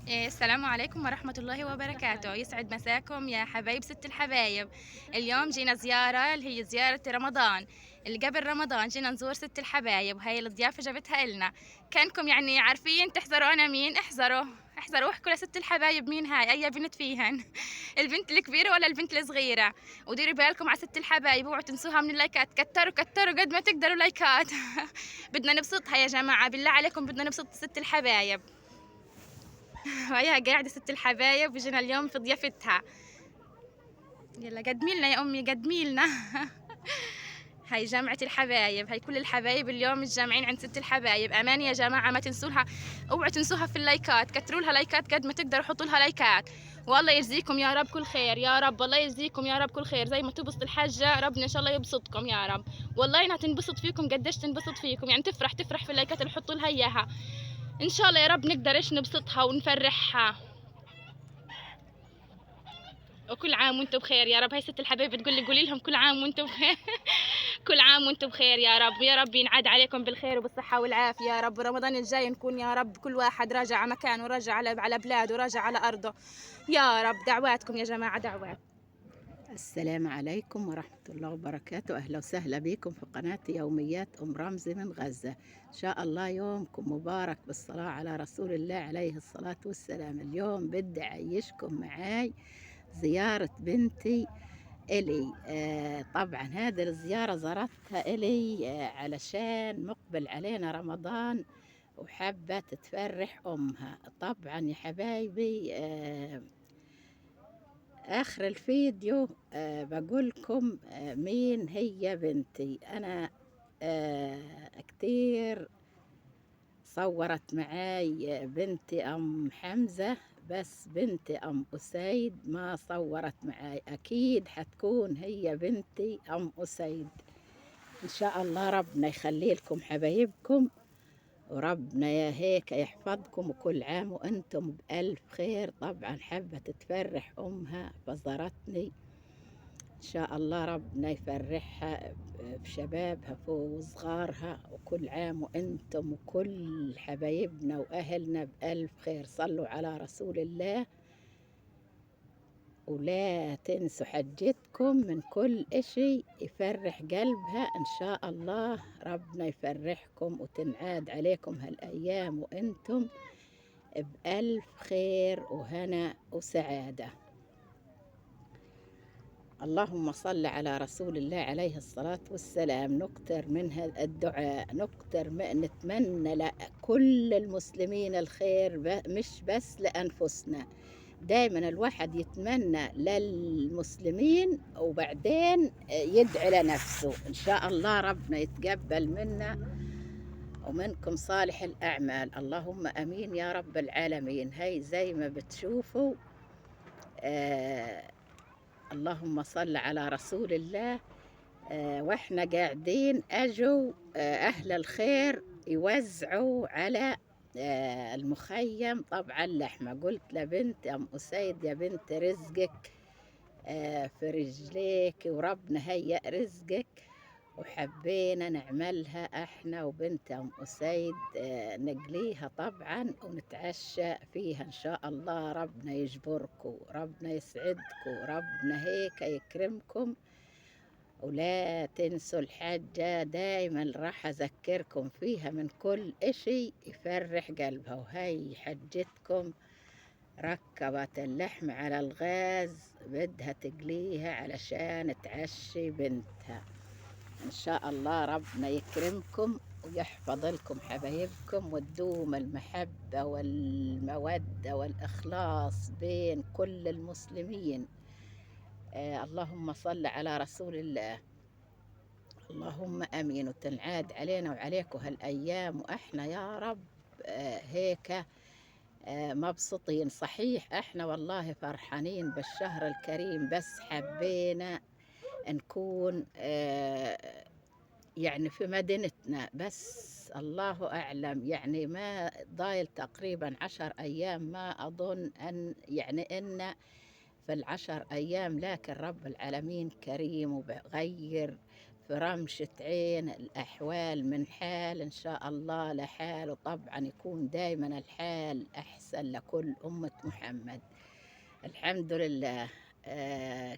السلام عليكم ورحمة الله وبركاته، يسعد مساكم يا حبايب ست الحبايب. اليوم جينا زيارة اللي هي زيارة رمضان، اللي قبل رمضان جينا نزور ست الحبايب، هاي الضيافة جابتها إلنا. كانكم يعني عارفين تحذروا أنا مين، احذروا واحكوا لست الحبايب مين هاي، أي بنت فيهن البنت الكبيرة ولا البنت الصغيرة. وديروا بالكم على ست الحبايب، اوعوا تنسوها من اللايكات، كتروا قد ما تقدروا لايكات بدنا نبسطها يا جماعة، بالله عليكم بدنا نبسط ست الحبايب. وهي قاعدة ست الحبايب وجينا اليوم في ضيافتها. يلا قدمي لنا يا أمي قدمي لنا هاي جامعة الحبايب، هاي كل الحبايب اليوم متجمعين عند ست الحبايب. أمان يا جماعة ما تنسولها، اوعوا تنسوها في اللايكات، كتروا لها لايكات قد ما تقدروا، حطوا لها لايكات. والله يجزيكم يا رب كل خير، يا رب الله يجزيكم يا رب كل خير، زي ما تبسط الحاجة ربنا إن شاء الله يبسطكم يا رب. والله إنها تنبسط فيكم قديش تنبسط فيكم، يعني تفرح في اللايكات اللي حطوا لها إياها. إن شاء الله يا رب نقدر إيش نبسطها ونفرحها. وكل عام وانتم بخير يا رب. هاي ست الحبايب تقول لي قولي لهم كل عام وانتم بخير كل عام وانتم بخير يا رب، يا رب ينعاد عليكم بالخير وبالصحة والعافية يا رب. رمضان الجاي نكون يا رب كل واحد راجع على مكانه، وراجع على بلاده، وراجع على أرضه يا رب. دعواتكم يا جماعة دعوات. السلام عليكم ورحمة الله وبركاته. أهلا وسهلا بكم في قناة يوميات أم رمزي من غزة. إن شاء الله يومكم مبارك بالصلاة على رسول الله عليه الصلاة والسلام. اليوم بدي أعيشكم معاي زيارة بنتي إلي. طبعا هذه الزيارة زرتها إلي علشان مقبل علينا رمضان وحابة تتفرح أمها. طبعا يا حبايبي، آخر الفيديو بقولكم مين هي بنتي. أنا كتير صورت معاي بنتي أم حمزة، بس بنتي أم أسيد ما صورت معاي. أكيد حتكون هي بنتي أم أسيد. إن شاء الله ربنا يخلي لكم حبايبكم، وربنا يا هيك يحفظكم، وكل عام وأنتم بألف خير. طبعا حابة تفرح أمها فزارتني. إن شاء الله ربنا يفرحها بشبابها وصغارها، وكل عام وأنتم وكل حبايبنا وأهلنا بألف خير. صلوا على رسول الله، ولا تنسوا حجتكم من كل إشي يفرح قلبها. إن شاء الله ربنا يفرحكم وتنعاد عليكم هالأيام وأنتم بألف خير وهنا وسعادة. اللهم صل على رسول الله عليه الصلاة والسلام. نكتر من الدعاء، نتمنى لكل المسلمين الخير، مش بس لأنفسنا. دايما الواحد يتمنى للمسلمين وبعدين يدعي لنفسه. إن شاء الله ربنا يتقبل منا ومنكم صالح الأعمال، اللهم أمين يا رب العالمين. هاي زي ما بتشوفوا، آه اللهم صل على رسول الله. واحنا قاعدين اجوا اهل الخير يوزعوا على المخيم طبعا لحمة. قلت لبنت ام اسيد يا بنت رزقك في رجليك، وربنا هيأ رزقك. وحبينا نعملها احنا وبنت ام اسيد، نقليها طبعا ونتعشى فيها. ان شاء الله ربنا يجبركم، ربنا يسعدكم، ربنا هيك يكرمكم. ولا تنسوا الحاجة، دايما راح أذكركم فيها من كل إشي يفرح قلبها. وهي حجتكم ركبت اللحم على الغاز، بدها تقليها علشان تعشي بنتها. إن شاء الله ربنا يكرمكم ويحفظ لكم حبايبكم، وتدوم المحبة والمودة والإخلاص بين كل المسلمين. اللهم صل على رسول الله. اللهم امين. وتنعاد علينا وعليكم هالايام واحنا يا رب هيك مبسوطين. صحيح احنا والله فرحانين بالشهر الكريم، بس حبينا نكون يعني في مدينتنا. بس الله اعلم، يعني ما ضايل تقريبا 10 ايام، ما اظن ان يعني ان في ال10 ايام، لكن رب العالمين كريم وبغير في رمشة عين الأحوال من حال إن شاء الله لحال، وطبعا يكون دايما الحال أحسن لكل أمة محمد. الحمد لله.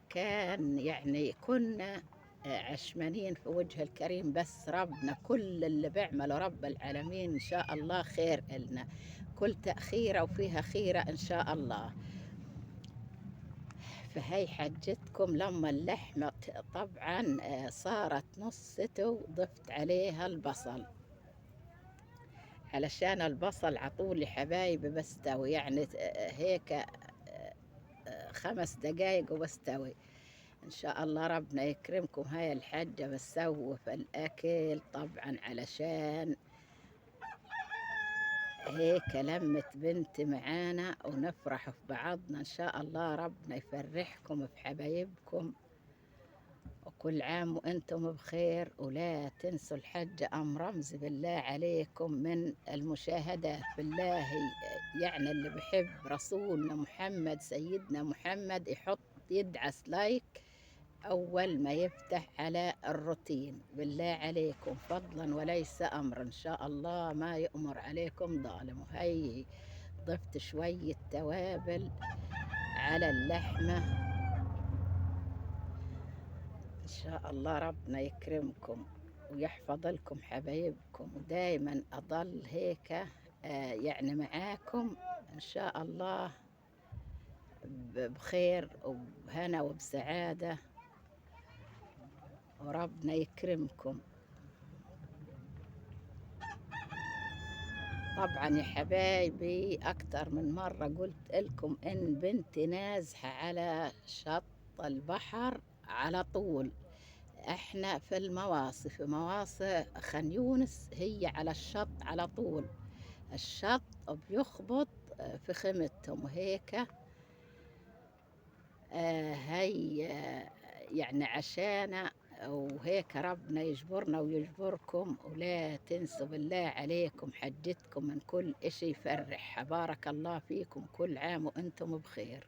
كان يعني كنا عشمانين في وجه الكريم، بس ربنا كل اللي بيعمله رب العالمين إن شاء الله خير إلنا، كل تأخيرة وفيها خيرة إن شاء الله. فهي حجتكم لما اللحمة طبعا صارت نصته، ضفت عليها البصل علشان البصل عطولي حبايبي بستوي، يعني هيك 5 دقايق وبستوي إن شاء الله. ربنا يكرمكم. هاي الحاجة بتسوي في الأكل طبعا علشان هيك لمة بنت معانا ونفرح في بعضنا إن شاء الله. ربنا يفرحكم في حبايبكم، وكل عام وأنتم بخير. ولا تنسوا الحجة أم رمز بالله عليكم من المشاهدات بالله، يعني اللي بحب رسولنا محمد سيدنا محمد يحط يدعس لايك أول ما يفتح على الروتين بالله عليكم، فضلا وليس أمر إن شاء الله ما يأمر عليكم ظالم. وهي ضفت شوية توابل على اللحمة إن شاء الله. ربنا يكرمكم ويحفظ لكم حبايبكم، ودايما أضل هيك يعني معاكم إن شاء الله بخير وبهنا وبسعادة، وربنا يكرمكم. طبعا يا حبايبي أكتر من مرة قلت لكم إن بنتي نازحة على شط البحر على طول. احنا في المواصي، في مواصي خان يونس، هي على الشط على طول. الشط بيخبط في خيمتهم وهيك. هي يعني عشان وهيك ربنا يجبرنا ويجبركم. ولا تنسوا بالله عليكم حجتكم من كل اشي يفرح. بارك الله فيكم، كل عام وانتم بخير.